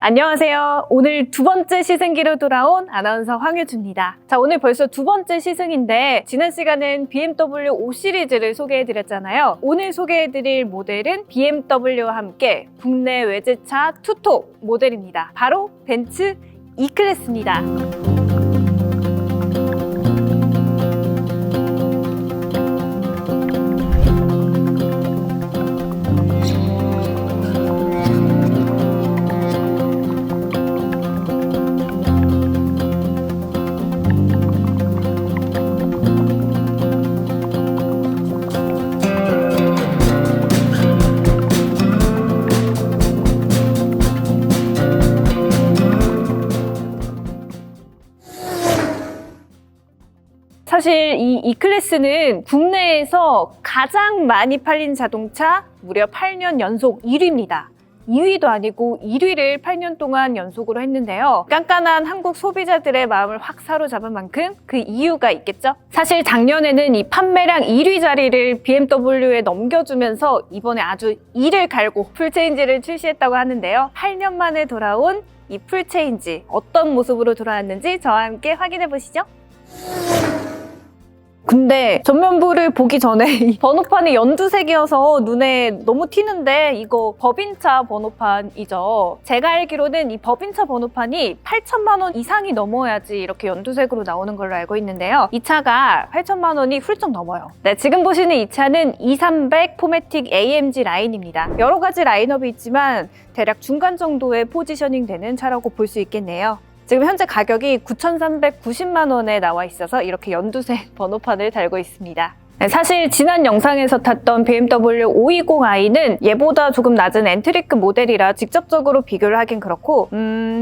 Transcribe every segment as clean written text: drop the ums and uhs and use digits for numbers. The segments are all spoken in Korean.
안녕하세요. 오늘 두 번째 시승기로 돌아온 아나운서 황유주입니다. 자, 오늘 벌써 두 번째 시승인데 지난 시간은 BMW 5 시리즈를 소개해드렸잖아요. 오늘 소개해드릴 모델은 BMW와 함께 국내 외제차 투톱 모델입니다. 바로 벤츠 E클래스입니다. 사실 이 E클래스는 국내에서 가장 많이 팔린 자동차 무려 8년 연속 1위입니다. 2위도 아니고 1위를 8년 동안 연속으로 했는데요. 깐깐한 한국 소비자들의 마음을 확 사로잡은 만큼 그 이유가 있겠죠? 사실 작년에는 이 판매량 1위 자리를 BMW에 넘겨주면서 이번에 아주 이를 갈고 풀체인지를 출시했다고 하는데요. 8년 만에 돌아온 이 풀체인지 어떤 모습으로 돌아왔는지 저와 함께 확인해 보시죠. 근데 전면부를 보기 전에 이 번호판이 연두색이어서 눈에 너무 튀는데 이거 법인차 번호판이죠. 제가 알기로는 이 법인차 번호판이 8천만 원 이상이 넘어야지 이렇게 연두색으로 나오는 걸로 알고 있는데요. 이 차가 8천만 원이 훌쩍 넘어요. 네, 지금 보시는 이 차는 2300 포매틱 AMG 라인입니다. 여러 가지 라인업이 있지만 대략 중간 정도의 포지셔닝 되는 차라고 볼 수 있겠네요. 지금 현재 가격이 9,390만 원에 나와 있어서 이렇게 연두색 번호판을 달고 있습니다. 사실 지난 영상에서 탔던 BMW 520i는 얘보다 조금 낮은 엔트리급 모델이라 직접적으로 비교를 하긴 그렇고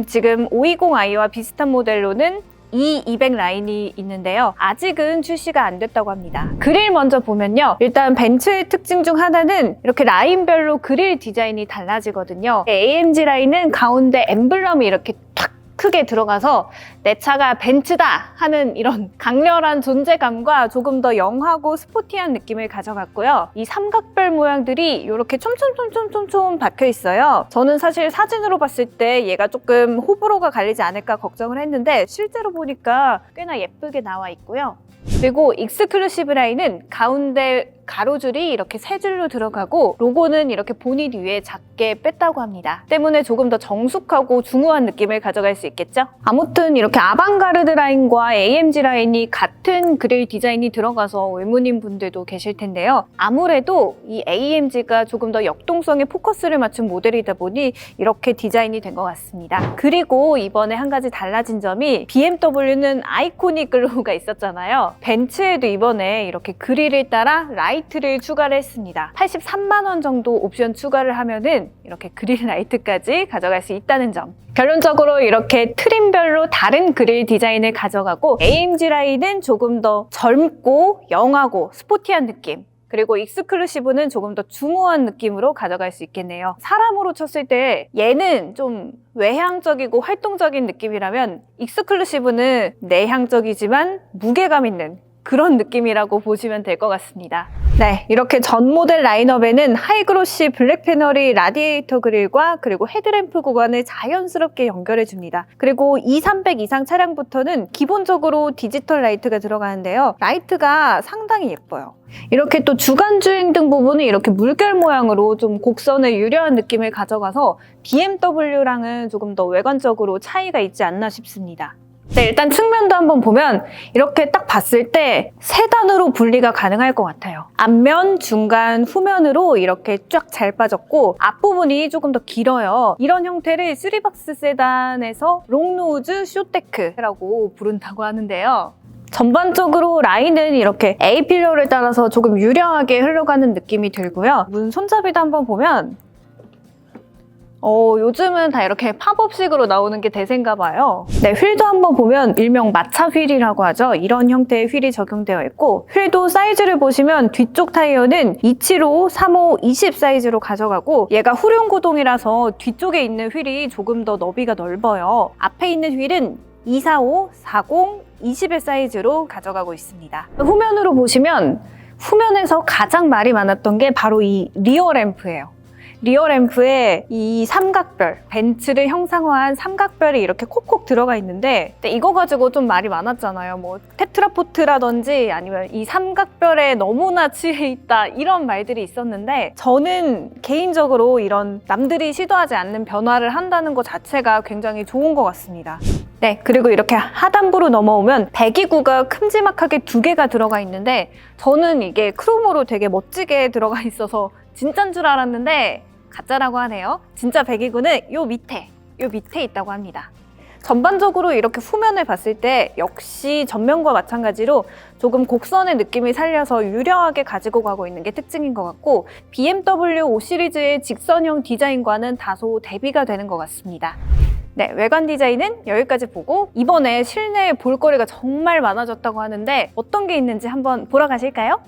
지금 520i와 비슷한 모델로는 E200 라인이 있는데요. 아직은 출시가 안 됐다고 합니다. 그릴 먼저 보면요. 일단 벤츠의 특징 중 하나는 이렇게 라인별로 그릴 디자인이 달라지거든요. AMG 라인은 가운데 엠블럼이 이렇게 탁 크게 들어가서 내 차가 벤츠다 하는 이런 강렬한 존재감과 조금 더 영하고 스포티한 느낌을 가져갔고요. 이 삼각별 모양들이 이렇게 촘촘촘촘촘 박혀 있어요. 저는 사실 사진으로 봤을 때 얘가 조금 호불호가 갈리지 않을까 걱정을 했는데 실제로 보니까 꽤나 예쁘게 나와 있고요. 그리고 익스클루시브 라인은 가운데 가로줄이 이렇게 세 줄로 들어가고 로고는 이렇게 보닛 위에 작게 뺐다고 합니다. 때문에 조금 더 정숙하고 중후한 느낌을 가져갈 수 있겠죠? 아무튼 이렇게 아방가르드 라인과 AMG 라인이 같은 그릴 디자인이 들어가서 의문인 분들도 계실 텐데요. 아무래도 이 AMG가 조금 더 역동성에 포커스를 맞춘 모델이다 보니 이렇게 디자인이 된 것 같습니다. 그리고 이번에 한 가지 달라진 점이 BMW는 아이코닉 글로우가 있었잖아요. 벤츠에도 이번에 이렇게 그릴을 따라 라이트를 추가를 했습니다. 83만 원 정도 옵션 추가를 하면은 이렇게 그릴 라이트까지 가져갈 수 있다는 점. 결론적으로 이렇게 트림별로 다른 그릴 디자인을 가져가고 AMG 라인은 조금 더 젊고 영하고 스포티한 느낌, 그리고 익스클루시브는 조금 더 중후한 느낌으로 가져갈 수 있겠네요. 사람으로 쳤을 때 얘는 좀 외향적이고 활동적인 느낌이라면 익스클루시브는 내향적이지만 무게감 있는 그런 느낌이라고 보시면 될 것 같습니다. 네, 이렇게 전 모델 라인업에는 하이그로시 블랙 패널이 라디에이터 그릴과 그리고 헤드램프 구간을 자연스럽게 연결해 줍니다. 그리고 2300 이상 차량부터는 기본적으로 디지털 라이트가 들어가는데요. 라이트가 상당히 예뻐요. 이렇게 또 주간 주행등 부분은 이렇게 물결 모양으로 좀 곡선을 유려한 느낌을 가져가서 BMW랑은 조금 더 외관적으로 차이가 있지 않나 싶습니다. 네, 일단 측면도 한번 보면 이렇게 딱 봤을 때 세 단으로 분리가 가능할 것 같아요. 앞면, 중간, 후면으로 이렇게 쫙 잘 빠졌고 앞부분이 조금 더 길어요. 이런 형태를 3박스 세단에서 롱노즈 쇼테크라고 부른다고 하는데요. 전반적으로 라인은 이렇게 A필러를 따라서 조금 유려하게 흘러가는 느낌이 들고요. 문 손잡이도 한번 보면 요즘은 다 이렇게 팝업식으로 나오는 게 대세인가 봐요. 네, 휠도 한번 보면 일명 마차 휠이라고 하죠. 이런 형태의 휠이 적용되어 있고 휠도 사이즈를 보시면 뒤쪽 타이어는 275, 35, 20 사이즈로 가져가고 얘가 후륜구동이라서 뒤쪽에 있는 휠이 조금 더 너비가 넓어요. 앞에 있는 휠은 245, 40, 21 사이즈로 가져가고 있습니다. 후면으로 보시면 후면에서 가장 말이 많았던 게 바로 이 리어 램프예요. 리어램프에 이 삼각별, 벤츠를 형상화한 삼각별이 이렇게 콕콕 들어가 있는데 이거 가지고 좀 말이 많았잖아요. 뭐 테트라포트라든지 아니면 이 삼각별에 너무나 취해 있다 이런 말들이 있었는데 저는 개인적으로 이런 남들이 시도하지 않는 변화를 한다는 것 자체가 굉장히 좋은 것 같습니다. 네, 그리고 이렇게 하단부로 넘어오면 배기구가 큼지막하게 2개가 들어가 있는데 저는 이게 크롬으로 되게 멋지게 들어가 있어서 진짜인 줄 알았는데 가짜라고 하네요. 진짜 배기구는 요 밑에 있다고 합니다. 전반적으로 이렇게 후면을 봤을 때 역시 전면과 마찬가지로 조금 곡선의 느낌을 살려서 유려하게 가지고 가고 있는 게 특징인 것 같고 BMW 5 시리즈의 직선형 디자인과는 다소 대비가 되는 것 같습니다. 네, 외관 디자인은 여기까지 보고 이번에 실내에 볼거리가 정말 많아졌다고 하는데 어떤 게 있는지 한번 보러 가실까요?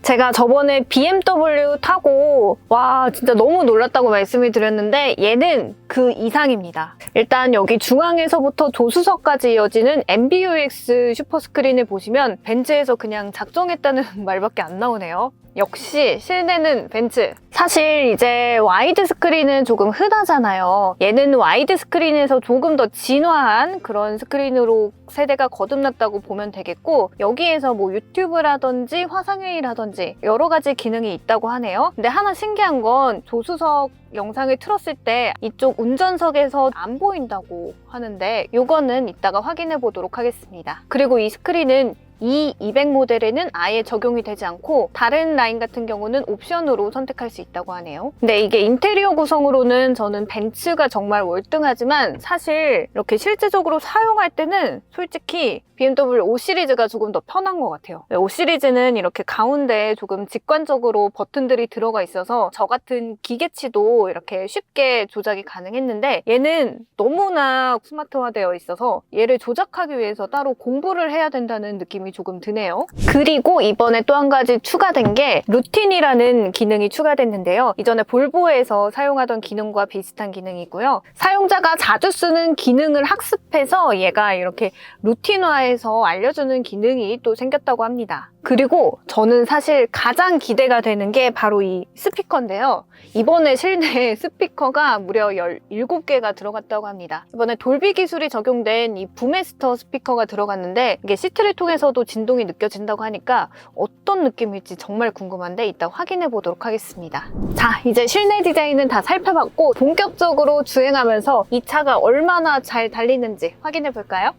제가 저번에 BMW 타고 와 진짜 너무 놀랐다고 말씀을 드렸는데 얘는 그 이상입니다. 일단 여기 중앙에서부터 조수석까지 이어지는 MBUX 슈퍼스크린을 보시면 벤츠에서 그냥 작정했다는 말밖에 안 나오네요. 역시 실내는 벤츠. 사실 이제 와이드 스크린은 조금 흔하잖아요. 얘는 와이드 스크린에서 조금 더 진화한 그런 스크린으로 세대가 거듭났다고 보면 되겠고 여기에서 뭐 유튜브라든지 화상회의라든지 여러 가지 기능이 있다고 하네요. 근데 하나 신기한 건 조수석 영상을 틀었을 때 이쪽 운전석에서 안 보인다고 하는데 이거는 이따가 확인해 보도록 하겠습니다. 그리고 이 스크린은 이 200 모델에는 아예 적용이 되지 않고 다른 라인 같은 경우는 옵션으로 선택할 수 있다고 하네요. 근데 이게 인테리어 구성으로는 저는 벤츠가 정말 월등하지만 사실 이렇게 실제적으로 사용할 때는 솔직히 BMW 5 시리즈가 조금 더 편한 것 같아요. 5 시리즈는 이렇게 가운데에 조금 직관적으로 버튼들이 들어가 있어서 저 같은 기계치도 이렇게 쉽게 조작이 가능했는데 얘는 너무나 스마트화되어 있어서 얘를 조작하기 위해서 따로 공부를 해야 된다는 느낌이 조금 드네요. 그리고 이번에 또 한 가지 추가된 게 루틴이라는 기능이 추가됐는데요. 이전에 볼보에서 사용하던 기능과 비슷한 기능이고요. 사용자가 자주 쓰는 기능을 학습해서 얘가 이렇게 루틴화해서 알려주는 기능이 또 생겼다고 합니다. 그리고 저는 사실 가장 기대가 되는 게 바로 이 스피커인데요. 이번에 실내에 스피커가 무려 17개가 들어갔다고 합니다. 이번에 돌비 기술이 적용된 이 부메스터 스피커가 들어갔는데 이게 시트를 통해서도 진동이 느껴진다고 하니까 어떤 느낌일지 정말 궁금한데 이따 확인해 보도록 하겠습니다. 자, 이제 실내 디자인은 다 살펴봤고 본격적으로 주행하면서 이 차가 얼마나 잘 달리는지 확인해 볼까요?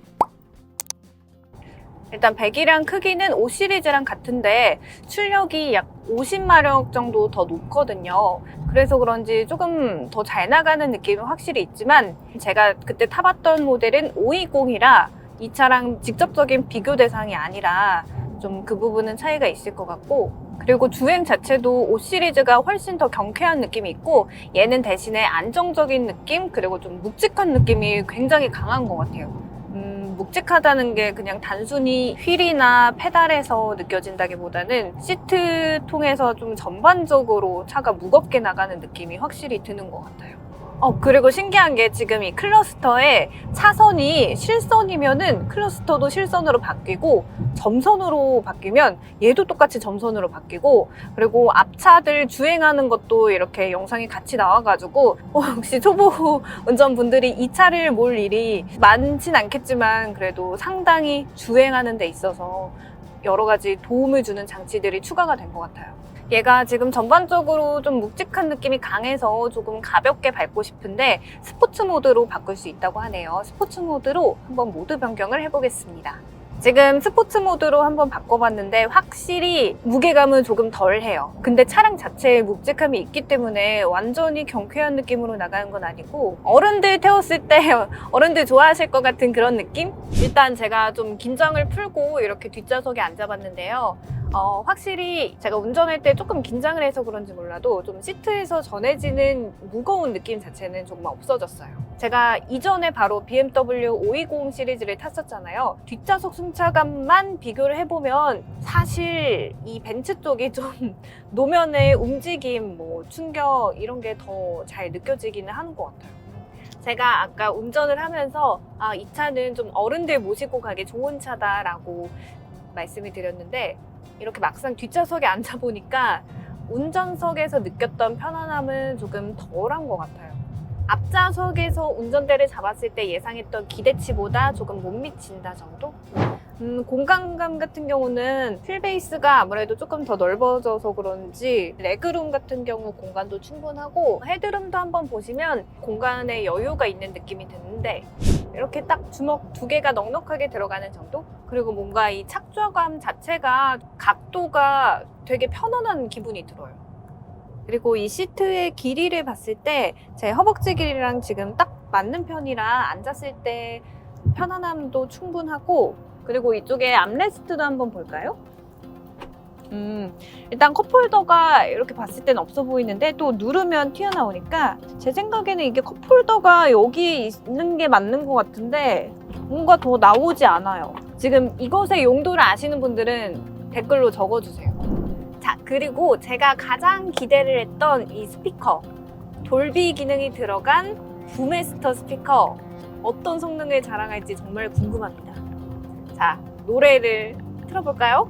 일단 배기량 크기는 5 시리즈랑 같은데 출력이 약 50마력 정도 더 높거든요. 그래서 그런지 조금 더 잘 나가는 느낌은 확실히 있지만 제가 그때 타봤던 모델은 520이라 이 차랑 직접적인 비교 대상이 아니라 좀 그 부분은 차이가 있을 것 같고 그리고 주행 자체도 5 시리즈가 훨씬 더 경쾌한 느낌이 있고 얘는 대신에 안정적인 느낌 그리고 좀 묵직한 느낌이 굉장히 강한 것 같아요. 묵직하다는 게 그냥 단순히 휠이나 페달에서 느껴진다기보다는 시트 통해서 좀 전반적으로 차가 무겁게 나가는 느낌이 확실히 드는 것 같아요. 그리고 신기한 게 지금 이 클러스터에 차선이 실선이면은 클러스터도 실선으로 바뀌고 점선으로 바뀌면 얘도 똑같이 점선으로 바뀌고 그리고 앞차들 주행하는 것도 이렇게 영상이 같이 나와가지고 혹시 초보 운전분들이 이 차를 몰 일이 많진 않겠지만 그래도 상당히 주행하는 데 있어서 여러 가지 도움을 주는 장치들이 추가가 된 것 같아요. 얘가 지금 전반적으로 좀 묵직한 느낌이 강해서 조금 가볍게 밟고 싶은데 스포츠 모드로 바꿀 수 있다고 하네요. 스포츠 모드로 한번 모드 변경을 해보겠습니다. 지금 스포츠 모드로 한번 바꿔봤는데 확실히 무게감은 조금 덜해요. 근데 차량 자체에 묵직함이 있기 때문에 완전히 경쾌한 느낌으로 나가는 건 아니고 어른들 태웠을 때 어른들 좋아하실 것 같은 그런 느낌? 일단 제가 좀 긴장을 풀고 이렇게 뒷좌석에 앉아봤는데요. 확실히 제가 운전할 때 조금 긴장을 해서 그런지 몰라도 좀 시트에서 전해지는 무거운 느낌 자체는 조금 없어졌어요. 제가 이전에 바로 BMW 520 시리즈를 탔었잖아요. 뒷좌석 승차감만 비교를 해보면 사실 이 벤츠 쪽이 좀 노면의 움직임, 뭐 충격 이런 게 더 잘 느껴지기는 하는 것 같아요. 제가 아까 운전을 하면서 이 차는 좀 어른들 모시고 가기 좋은 차다라고 말씀을 드렸는데 이렇게 막상 뒷좌석에 앉아보니까 운전석에서 느꼈던 편안함은 조금 덜한 것 같아요. 앞좌석에서 운전대를 잡았을 때 예상했던 기대치보다 조금 못 미친다 정도? 공간감 같은 경우는 휠베이스가 아무래도 조금 더 넓어져서 그런지 레그룸 같은 경우 공간도 충분하고 헤드룸도 한번 보시면 공간에 여유가 있는 느낌이 드는데 이렇게 딱 주먹 2개가 넉넉하게 들어가는 정도? 그리고 뭔가 이 착좌감 자체가 각도가 되게 편안한 기분이 들어요. 그리고 이 시트의 길이를 봤을 때 제 허벅지 길이랑 지금 딱 맞는 편이라 앉았을 때 편안함도 충분하고, 그리고 이쪽에 암레스트도 한번 볼까요? 일단 컵홀더가 이렇게 봤을 땐 없어 보이는데 또 누르면 튀어나오니까 제 생각에는 이게 컵홀더가 여기 있는 게 맞는 것 같은데 뭔가 더 나오지 않아요. 지금 이것의 용도를 아시는 분들은 댓글로 적어주세요. 자, 그리고 제가 가장 기대를 했던 이 스피커, 돌비 기능이 들어간 부메스터 스피커, 어떤 성능을 자랑할지 정말 궁금합니다. 자, 노래를 틀어볼까요?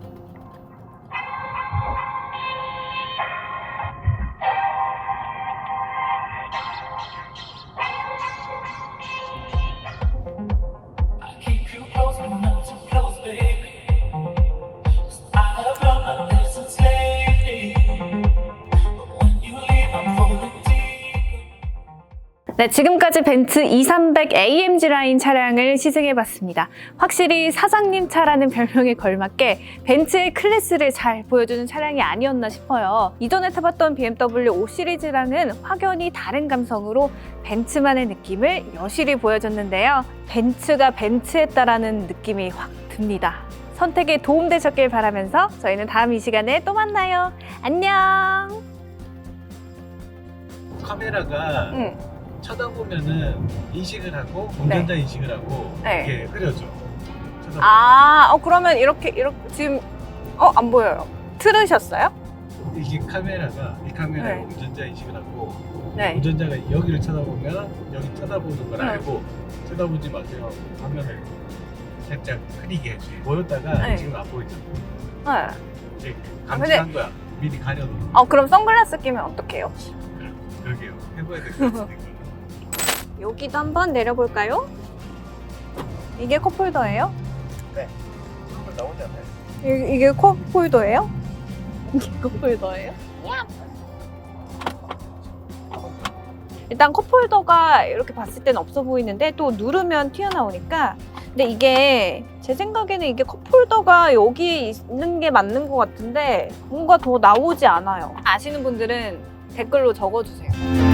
네, 지금까지 벤츠 2300 AMG 라인 차량을 시승해봤습니다. 확실히 사장님 차라는 별명에 걸맞게 벤츠의 클래스를 잘 보여주는 차량이 아니었나 싶어요. 이전에 타봤던 BMW 5 시리즈랑은 확연히 다른 감성으로 벤츠만의 느낌을 여실히 보여줬는데요. 벤츠가 벤츠했다라는 느낌이 확 듭니다. 선택에 도움되셨길 바라면서 저희는 다음 이 시간에 또 만나요. 안녕! 카메라가 쳐다보면은 인식을 하고 운전자 인식을 하고 이렇게 흐려져. 그러면 이렇게 지금 안 보여요. 틀으셨어요? 이게 카메라가 네. 운전자 인식을 하고 네. 운전자가 여기를 쳐다보면 여기 쳐다보는 걸 알고 쳐다보지 마세요. 화면을 살짝 흐리게 해줘. 보였다가 지금 안 보이잖아. 이제 감지한 거야. 미리 가려놓은. 그럼 선글라스 끼면 어떡해요? 그러게요. 해봐야 될 것 같은데. 여기도 한번 내려볼까요? 이게 컵홀더예요? 네. 그런 거 나오지 않아요? 이게 컵홀더예요? 이게 컵홀더예요? 일단 컵홀더가 이렇게 봤을 땐 없어 보이는데 또 누르면 튀어나오니까, 근데 이게 제 생각에는 이게 컵홀더가 여기 있는 게 맞는 것 같은데 뭔가 더 나오지 않아요. 아시는 분들은 댓글로 적어주세요.